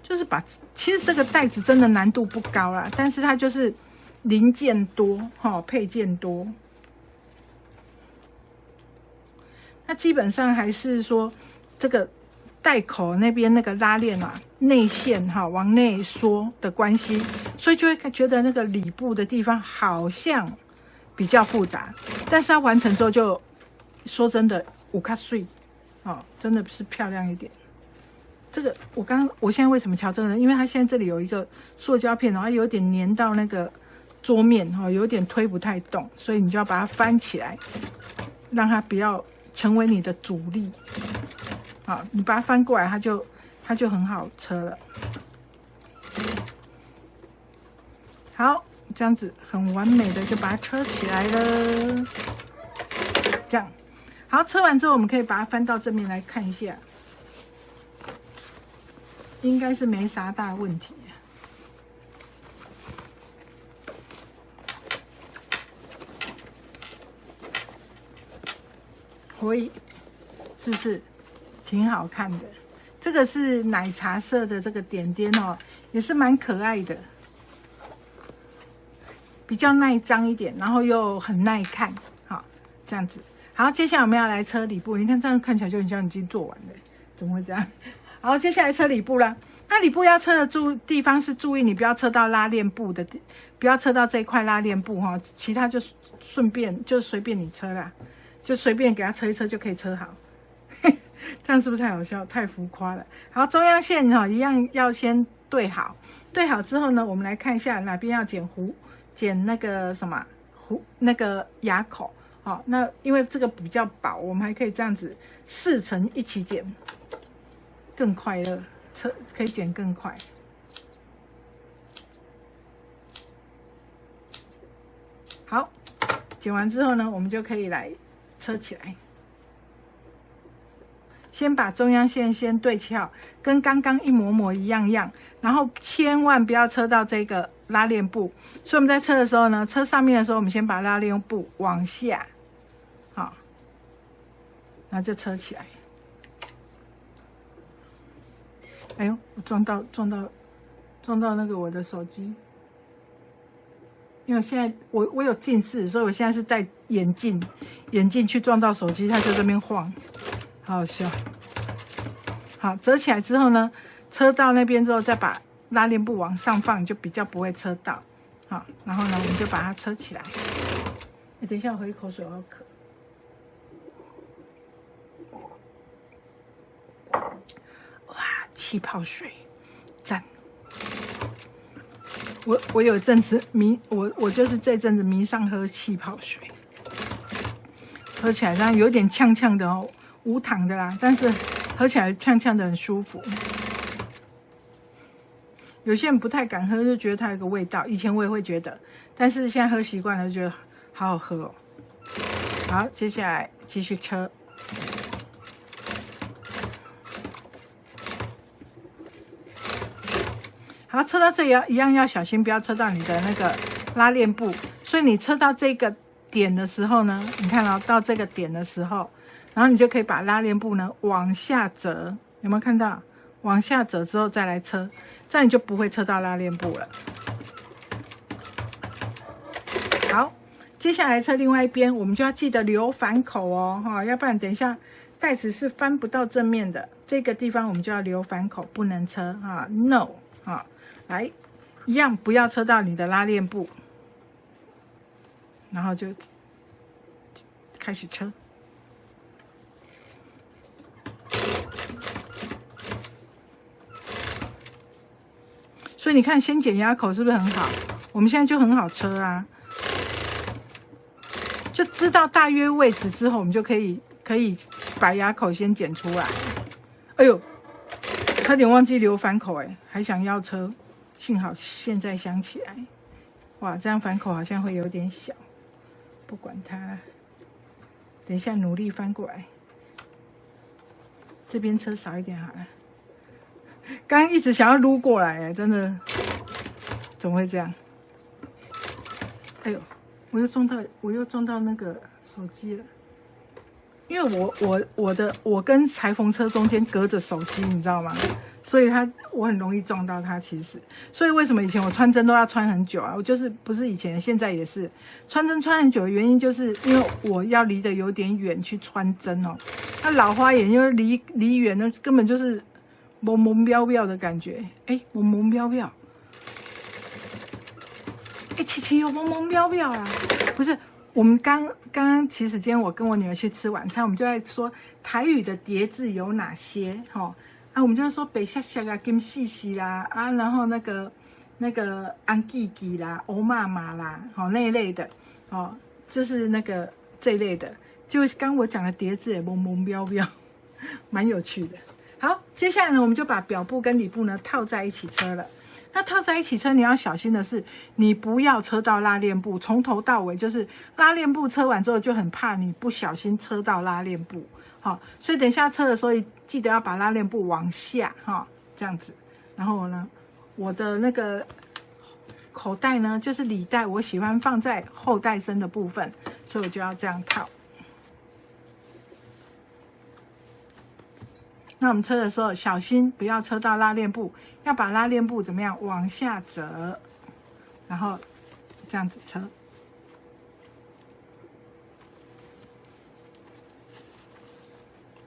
就是其實這個袋子真的難度不高啦，但是它就是零件多哈，配件多。那基本上還是說，這個袋口那邊那個拉鏈啊，內線哈往內縮的關係，所以就會覺得那個裡部的地方好像比較複雜，但是它完成之後就說真的有較水，哦，真的是漂亮一點。這個我現在為什麼調這個呢？因為它現在這裡有一個塑膠片，然後有點粘到那個桌面哈，有點推不太動，所以你就要把它翻起来，讓它不要成為你的阻力。好，你把它翻過来，它就很好車了。好，這樣子很完美的就把它車起來了。這樣，好，車完之後我們可以把它翻到正面來看一下，應該是沒啥大問題。喂，是不是挺好看的？這個是奶茶色的这個點點哦，也是蠻可愛的，比較耐髒一點，然後又很耐看。好，這樣子。好，接下來我們要來車裡部。你看這樣看起來就很像已經做完了，怎麼會這樣？好，接下來車裡部啦。那裡部要車的地方是注意，你不要車到拉鏈部的，不要車到這一塊拉鏈部哈，其他就順便就隨便你車啦。就隨便給它车一车就可以車好，這樣是不是太好笑、太浮誇了？好，中央線哈一樣要先對好，對好之後呢，我們來看一下哪邊要剪那個什麼那個牙口。好，那因為這個比較薄，我們還可以這樣子4層一起剪，更快樂，可以剪更快。好，剪完之後呢，我們就可以來車起来，先把中央線先对翘，跟刚刚一模一樣，然後千萬不要車到這個拉鏈部。所以我們在車的時候呢，車上面的時候，我們先把拉鏈部往下，好，然後就車起來。哎呦，我撞到那個我的手機。因為我现在我有近視，所以我现在是戴眼鏡去撞到手機，它就在那邊晃，好好笑。好，折起来之後呢，車到那邊之後再把拉鏈布往上放，就比較不會車到。好，然後呢，我們就把它車起來。等一下，我喝一口水，我要渴。哇，氣泡水，讚！我有陣子我就是這陣子迷上喝氣泡水，喝起來這樣有點嗆嗆的哦，無糖的啦，但是喝起來嗆嗆的很舒服。有些人不太敢喝，就覺得它有個味道。以前我也會覺得，但是現在喝習慣了，就覺得好好喝哦。好，接下來繼續車。好，車到這裡一樣要小心，不要車到你的那個拉鏈部。所以你車到這個點的時候呢，你看到這個點的時候，然後你就可以把拉鏈部呢往下折，有沒有看到？往下折之後再來車，這樣你就不會車到拉鏈部了。好，接下來車另外一邊，我們就要記得留反口哦，哈，要不然等一下袋子是翻不到正面的。這個地方我們就要留反口，不能車啊 ，no 啊。來，一樣不要車到你的拉鏈部，然後就開始車。所以你看，先減壓口是不是很好？我們現在就很好車啊，就知道大約位置之後，我們就可以把壓口先剪出來。哎呦，差點忘記留反口哎，還想要車，幸好現在想起來。哇，這樣反口好像會有點小，不管它了。等一下努力翻過來，這邊車少一點好了。剛剛一直想要擼過來哎，真的，怎麼會這樣？哎呦，我又撞到那個手機了。因為我跟裁縫車中間隔着手機，你知道嗎？所以我很容易撞到它。其實，所以為什麼以前我穿針都要穿很久啊？我就是不是以前，現在也是穿針穿很久的原因，就是因為我要離得有點遠去穿針哦。那老花眼因為離遠呢，根本就是蒙蒙飄飄的感覺。哎，蒙蒙飄飄。哎，琪琪有蒙蒙飄飄啊！不是。我們剛剛其實今天我跟我女兒去吃晚餐，我們就在說台語的疊字有哪些哈啊，我們就說白蝦蝦啊、金細細啦啊，然後那個安吉吉啦、歐媽媽啦，好那一類的哦，就是那個這一類的，就是剛我講的疊字也蒙蒙飄飄，蠻有趣的。好，接下來呢，我們就把表布跟裡布呢套在一起車了。那套在一起車，你要小心的是，你不要車到拉鏈布，從頭到尾就是拉鏈布車完之後，就很怕你不小心車到拉鏈布，好，所以等一下車的時候，記得要把拉鏈布往下，哈，這樣子。然後呢，我的那個口袋呢，就是裡袋，我喜歡放在後袋身的部分，所以我就要這樣套。那我們車的時候，小心不要車到拉鏈布，要把拉鏈布怎麼樣往下折，然後這樣子車。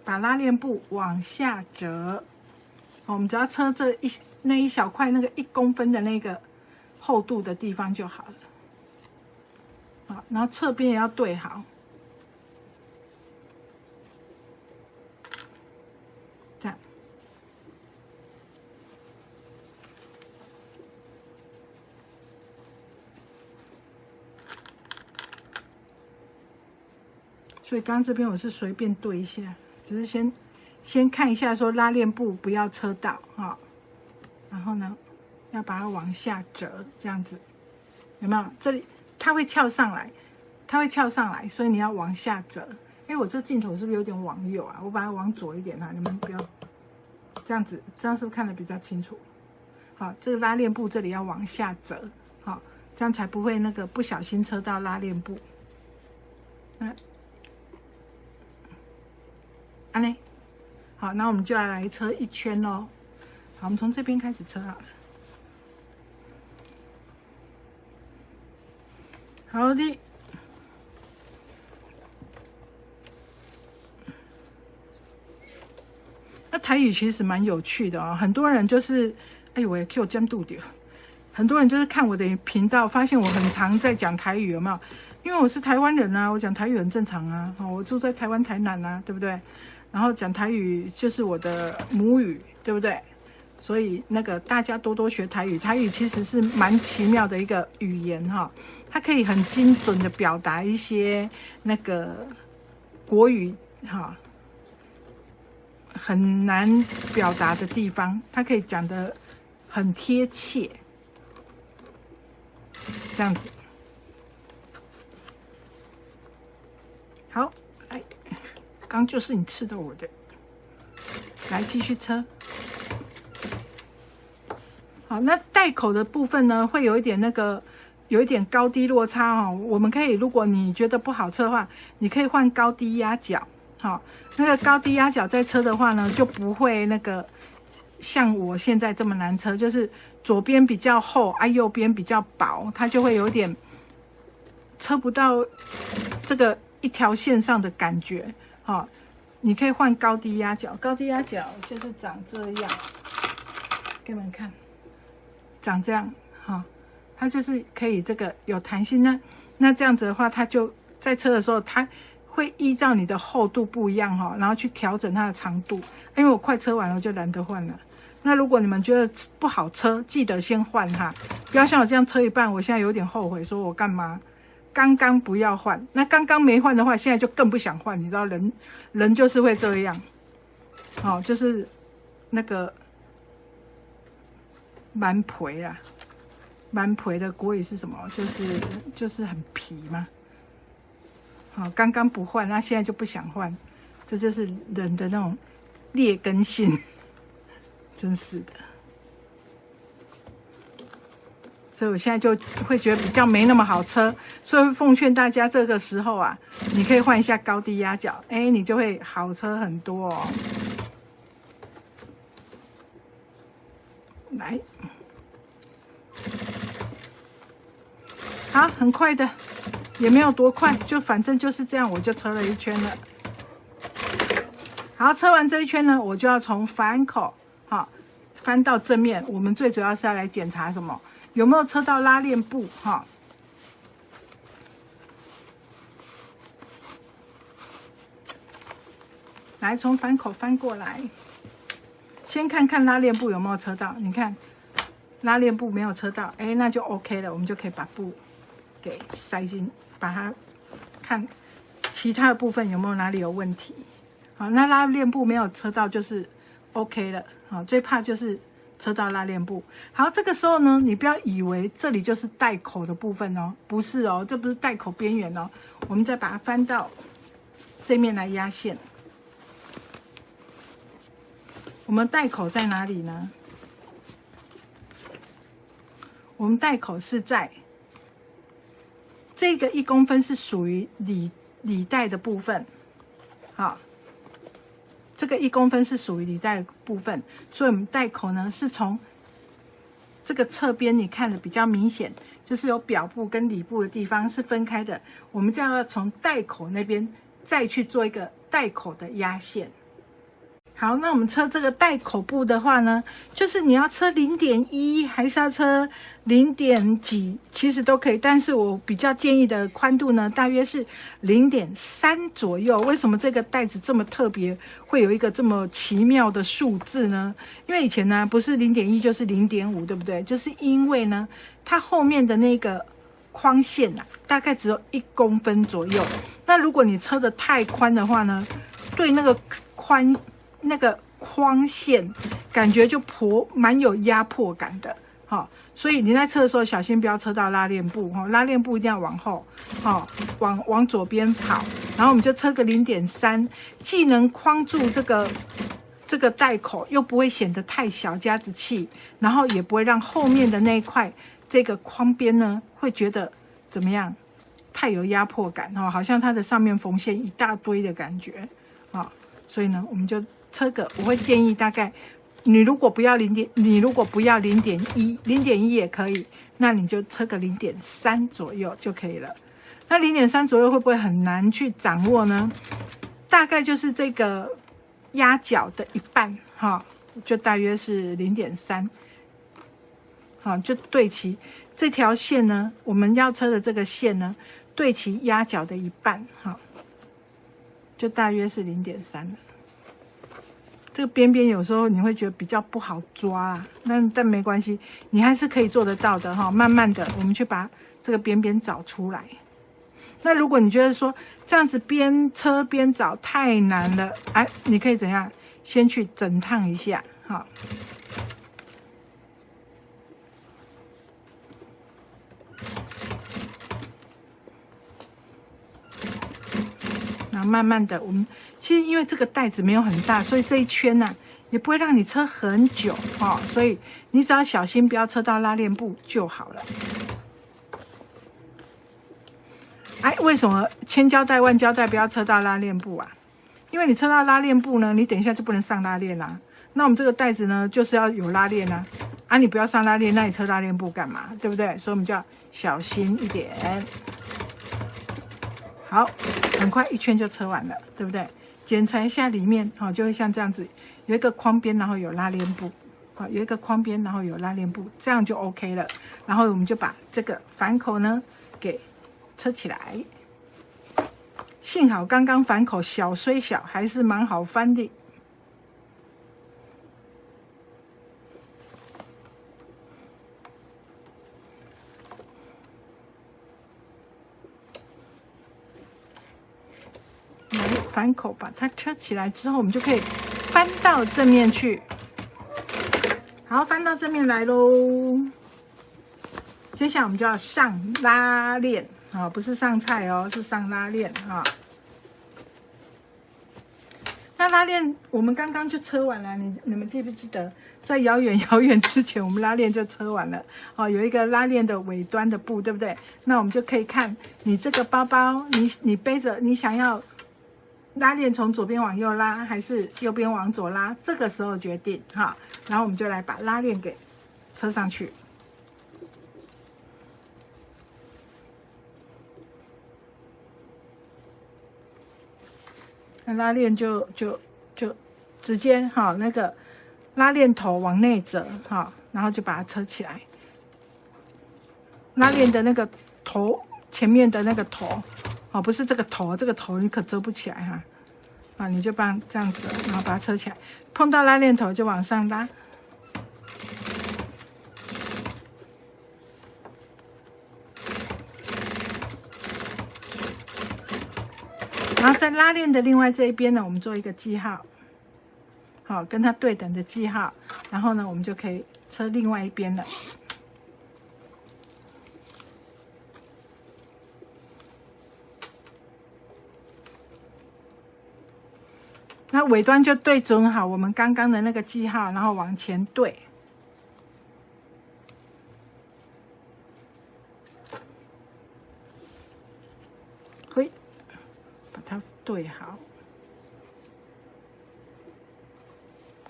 把拉鏈布往下折，我們只要車這那一小塊那個1公分的那個厚度的地方就好了。好，然後側邊也要對好。這樣，所以剛剛這邊我是隨便對一下，只是先看一下，說拉鏈布不要車到哈，然後呢，要把它往下折，這樣子，有沒有？這裡它會翹上來，所以你要往下折。哎，我這鏡頭是不是有點往右啊？我把它往左一點啊，你們不要這樣子，這樣是不是看得比較清楚？好，這個拉鏈布這裡要往下折，好，這樣才不會那個不小心車到拉鏈布。安呢？好，那我們就要來車一圈咯。好，我們從這邊開始車好了。好的。那台語其實蠻有趣的哦，很多人就是，哎呦，我也 Q 監督掉，很多人就是看我的頻道，發現我很常在講台語，有沒有？因為我是台灣人啊，我講台語很正常啊，我住在台灣台南啊，對不對？然後講台語就是我的母語，對不對？所以那個大家多多學台語，台語其實是蠻奇妙的一個語言哈，它可以很精準的表達一些那個國語哈。很難表達的地方，它可以講得很貼切，這樣子。好，哎，剛就是你刺到我的，來繼續車。好，那帶口的部分呢，會有一點那個，有一點高低落差哦。我們可以，如果你覺得不好車的話，你可以換高低壓腳。好，那個高低壓腳在車的話呢，就不會那個像我現在這麼難車，就是左邊比較厚啊，右邊比較薄，它就會有點車不到這個一條線上的感覺。好，你可以換高低壓腳，高低壓腳就是長這樣，給你們看，長這樣，哈，它就是可以這個有彈性呢。那這樣子的話，它就在車的時候，它會依照你的厚度不一樣哈，然後去調整它的長度。因為我快車完了，我就懶得換了。那如果你們覺得不好車，記得先換哈，不要像我這樣車一半，我現在有點後悔，說我幹嘛剛剛不要換？那剛剛沒換的話，現在就更不想換，你知道人就是會這樣，好，就是那個蠻皮啦，蠻皮的國語是什麼？就是很皮嘛。好，剛剛不換，那現在就不想換，這就是人的那種劣根性。真是的，所以我現在就會覺得比較沒那麼好車，所以會奉勸大家這個時候啊，你可以換一下高低壓腳，哎，你就會好車很多哦。來，好，很快的，也沒有多快，就反正就是這樣，我就車了一圈了。好，車完這一圈呢，我就要從反口。好，翻到正面，我們最主要是要來檢查什麼？有沒有車到拉鏈布？哈，來從反口翻過來，先看看拉鏈布有沒有車到。你看，拉鏈布沒有車到，哎，那就 OK 了，我們就可以把布給塞進，把它看其他的部分有沒有哪裡有問題。好，那拉鏈布沒有車到就是 OK 了。好，最怕就是車到拉鏈布。好，這個時候呢，你不要以為這裡就是帶口的部分哦，不是哦，這不是帶口邊緣哦。我們再把它翻到這面來壓線。我們帶口在哪裡呢？我們帶口是在這個1公分是屬於履帶的部分。好。這個1公分是屬於履帶的部分，所以我們帶口呢是從這個側邊，你看的比較明顯，就是有表部跟裡部的地方是分開的。我們就要從帶口那邊再去做一個帶口的壓線。好，那我們車這個帶口部的話呢，就是你要車0.1還是要車0點幾，其實都可以。但是我比較建議的寬度呢，大約是0.3左右。為什麼這個帶子這麼特別，會有一個這麼奇妙的數字呢？因為以前呢，不是0.1就是0.5，對不對？就是因為呢，它後面的那個框線啊，大概只有1公分左右。那如果你車的太寬的話呢，對那個框線感覺就蠻有壓迫感的，好，所以你在車的時候小心不要車到拉鏈布，拉鏈布一定要往後，往左邊跑，然後我們就車個0.3，既能框住這個帶口，又不會顯得太小家子氣，然後也不會讓後面的那一塊這個框邊呢會覺得怎麼樣，太有壓迫感，好像它的上面縫線一大堆的感覺，所以呢，我們就車個，我會建議大概，你如果不要0.1也可以，那你就車個0.3左右就可以了。那0.3左右會不會很難去掌握呢？大概就是這個壓腳的一半，就大約是0.3，就對齊這條線呢，我們要車的這個線呢，對齊壓腳的一半，就大約是0.3了。這個邊邊有時候你會覺得比較不好抓啊，但沒關係，你還是可以做得到的哈。慢慢的，我們去把這個邊邊找出來。那如果你覺得說這樣子邊車邊找太難了，哎，你可以怎樣？先去整燙一下，哈。然後慢慢的，我们其實因為這個帶子沒有很大，所以這一圈呢，也不會讓你車很久哦。所以你只要小心不要車到拉鏈布就好了。哎，為什麼千交代萬交代不要車到拉鏈布啊？因為你車到拉鏈布呢，你等一下就不能上拉鏈啦。那我們這個帶子呢，就是要有拉鏈啊。啊，你不要上拉鏈，那你車拉鏈布幹嘛？對不對？所以我們就要小心一點。好，很快一圈就車完了，對不對？檢查一下裡面，就會像這樣子，有一個框邊，然後有拉鏈布，有一個框邊，然後有拉鏈布，這樣就 OK 了。然後我們就把這個反口呢給車起來。幸好剛剛反口小雖小，還是蠻好翻的。來反口把它車起來之後，我們就可以翻到正面去。好，翻到正面來嘍。接下來我們就要上拉鏈啊，不是上菜哦，是上拉鏈啊。那拉鏈我們剛剛就車完了，你們記不記得，在遙遠之前，我們拉鏈就車完了哦，有一個拉鏈的尾端的布，對不对？那我們就可以看你這個包包，你背着，你想要拉鏈從左邊往右拉，還是右邊往左拉？這個時候決定哈。然後我們就來把拉鏈給車上去。那拉鏈就直接哈，那個拉鏈頭往內折哈，然後就把它車起來。拉鏈的那個頭前面的那個頭哦，不是這個頭，這個頭你可折不起來哈啊，你就把這樣折，然後把它車起來，碰到拉鏈頭就往上拉。然後在拉鏈的另外這一邊呢，我們做一個記號，好，跟它對等的記號。然後呢，我们就可以車另外一邊了。那尾端就对準好我們剛剛的那個記號，然後往前對。嘿，把它对好。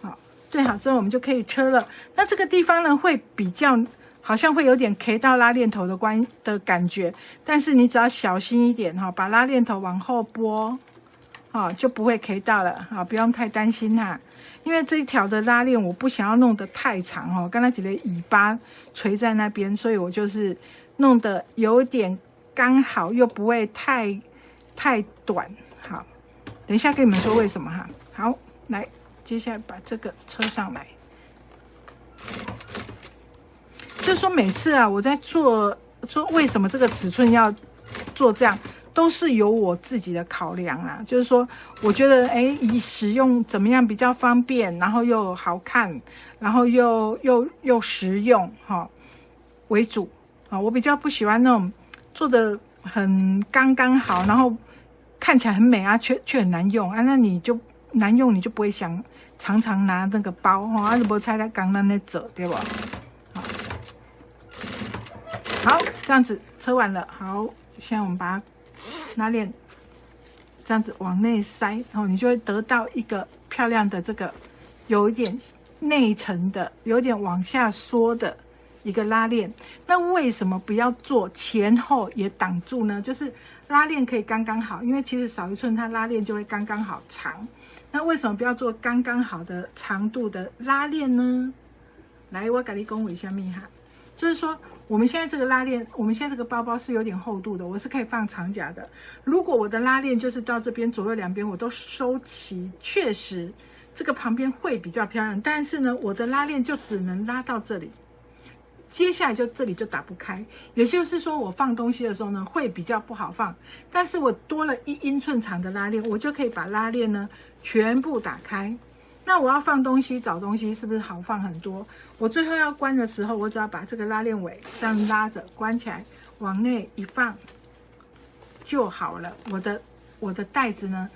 好，对好之後，我們就可以車了。那這個地方呢，會比較好像會有點 K 到拉鏈頭的感覺，但是你只要小心一點哈，把拉鏈頭往後撥。就不會 K 到了，不用太擔心哈。因為這一條的拉鏈我不想要弄得太長哦，剛才幾個尾巴垂在那邊，所以我就是弄得有點剛好，又不會太短。好，等一下跟你們說為什麼哈。好，來，接下來把這個車上來。就是說每次啊，我在做為什麼這個尺寸要做這樣。都是有我自己的考量啦，就是說，我覺得，以使用怎麼樣比較方便，然後又好看，然後又實用哈為主啊。我比較不喜歡那種做的很剛剛好，然後看起來很美啊，卻很難用啊。那你就難用，你就不會想常常拿那個包哈，啊，就不猜他剛剛那走，對吧？好，這樣子車完了，好，現在我們把它。拉鏈這樣子往內塞，然後你就會得到一個漂亮的這個有一點內層的、有點往下縮的一個拉鏈。那為什麼不要做前後也擋住呢？就是拉鏈可以剛剛好，因為其實少一寸它拉鏈就會剛剛好長。那為什麼不要做剛剛好的長度的拉鏈呢？來，我跟你講為什麼哈，就是說。我們現在這個拉鏈，我們現在這個包包是有點厚度的，我是可以放長夾的。如果我的拉鏈就是到這邊左右兩邊我都收齊，確實這個旁邊會比較漂亮。但是呢，我的拉鏈就只能拉到這裡，接下來就這裡就打不開。也就是說，我放東西的時候呢，會比較不好放。但是我多了1英寸長的拉鏈，我就可以把拉鏈呢全部打開。那我要放東西、找東西，是不是好放很多？我最後要關的時候，我只要把這個拉鏈尾這樣拉着關起來，往內一放就好了。我的袋子呢，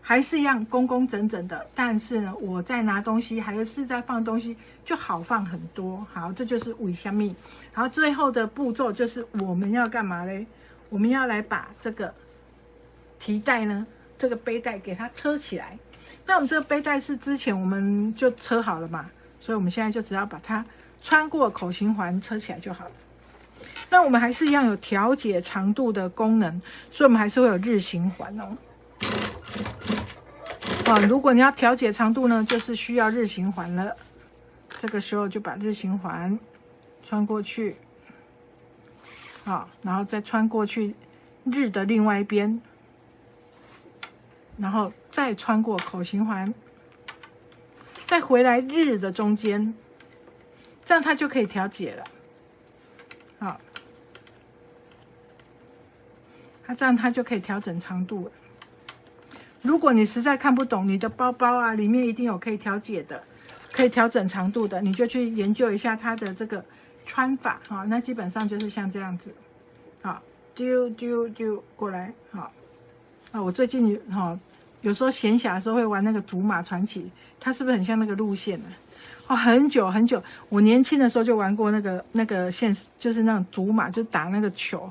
還是一樣工工整整的，但是呢，我在拿東西還是在放東西，就好放很多。好，這就是為什麼。好，最後的步驟就是我們要幹嘛嘞？我們要來把這個提袋呢，這個背帶給它車起來。那我們這個背帶是之前我們就車好了嘛，所以我們現在就只要把它穿過口型環車起來就好了。那我們還是一樣有調節長度的功能，所以我們還是會有日行環哦。如果你要調節長度呢，就是需要日行環了。這個時候就把日行環穿過去，然後再穿過去日的另外一邊。然後再穿過口型環，再回來日的中間，這樣它就可以調節了。好，它這樣它就可以調整長度了。如果你實在看不懂你的包包啊，裡面一定有可以調節的，可以調整長度的，你就去研究一下它的這個穿法哈。那基本上就是像這樣子，好，丟過來，好啊。我最近有時候閒暇的時候會玩那個竹馬傳奇，它是不是很像那個路線呢？很久很久，我年輕的時候就玩過那個線，就是那種竹馬，就打那個球。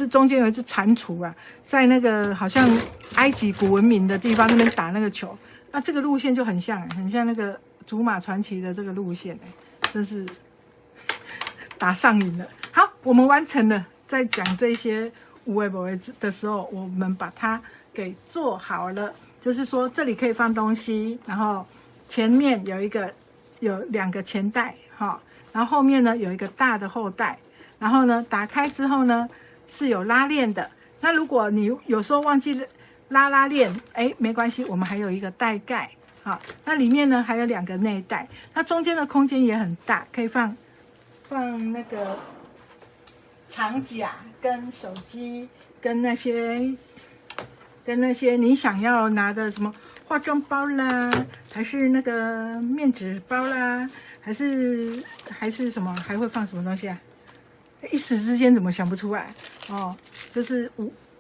中間有一隻蟾蜍啊，在那個好像埃及古文明的地方那邊打那個球。那這個路線就很像那個竹馬傳奇的這個路線，真是打上癮了。好，我們完成了。在講這些有的沒的的時候，我們把它給做好了。就是說，這裡可以放東西，然後前面有兩個前袋，然後後面呢有一個大的後袋，然後呢打開之後呢是有拉鏈的。那如果你有時候忘記拉鏈，沒關係，我們還有一個袋蓋，那裡面呢還有兩個內袋，那中間的空間也很大，可以放那個長夾跟手機跟那些你想要拿的什麼化妝包啦，還是那個面紙包啦，還是什麼，還會放什麼東西啊？一時之間怎麼想不出來哦。就是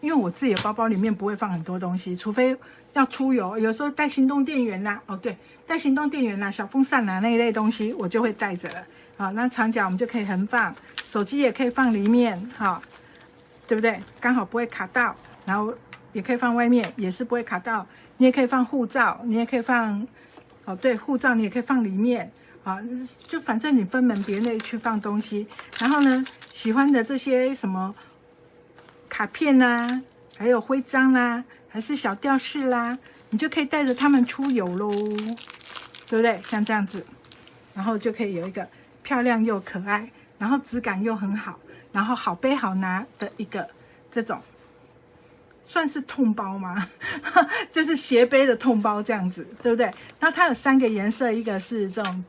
因为我自己的包包裡面不会放很多東西，除非要出遊，有時候帶行動電源啦，對，帶行動電源啦，小風扇啦那一類東西我就會帶着了。好，那長夾我們就可以橫放，手機也可以放裡面，對不對？剛好不會卡到，然後也可以放外面，也是不會卡到。你也可以放護照，你也可以放，對，護照你也可以放裡面啊，就反正你分門別類去放東西。然後呢，喜歡的這些什麼卡片啦，還有徽章啦，還是小吊飾啦，你就可以帶着它們出遊咯，對不對？像這樣子，然後就可以有一個漂亮又可愛，然後質感又很好，然後好背好拿的一個這種。算是痛包嗎？就是斜背的痛包這樣子，對不對？然後它有3個顏色，一個是這種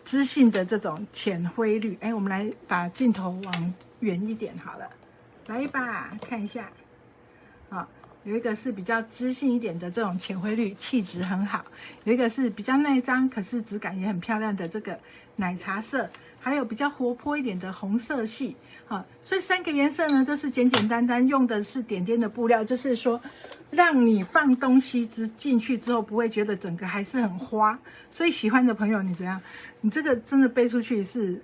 知性的這種淺灰綠。我們來把鏡頭往遠一點好了，來吧，看一下。有一個是比較知性一點的這種淺灰綠，氣質很好；有一個是比較耐髒，可是質感也很漂亮的這個奶茶色。還有比較活潑一點的紅色系，所以3個顏色呢都是簡簡單單，用的是點點的布料，就是說讓你放東西進去之後不會覺得整個還是很花。所以喜歡的朋友，你怎樣？你這個真的背出去是，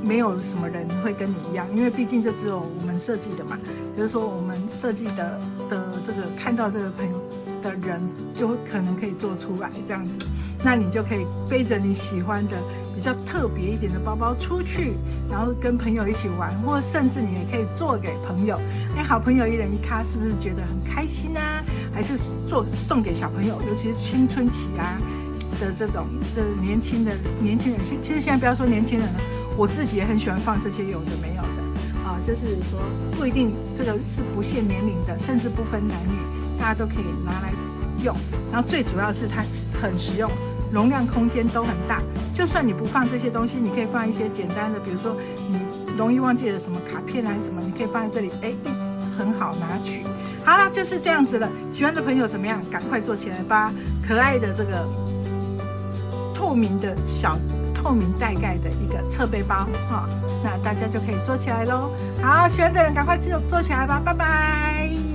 沒有什麼人會跟你一樣，因為畢竟就只有我們設計的嘛，就是說我們設計的這個看到這個朋友的人，就可能可以做出來這樣子。那你就可以背着你喜歡的比較特別一點的包包出去，然後跟朋友一起玩，或甚至你也可以做給朋友。好朋友一人一咖，是不是覺得很開心啊？還是送給小朋友，尤其是青春期啊的這年輕人。其實現在不要說年輕人了，我自己也很喜歡放這些有的沒有的就是說不一定這個是不限年齡的，甚至不分男女，大家都可以拿來用。然後最主要是它很實用，容量空間都很大。就算你不放這些東西，你可以放一些簡單的，比如說你容易忘記了什麼卡片還是什麼，你可以放在這裡，很好拿取。好了，就是這樣子了。喜歡的朋友怎麼樣？趕快做起來吧！可愛的這個透明的透明袋蓋的一個側背包那大家就可以做起來咯。好，喜歡的人趕快做起來吧，拜拜。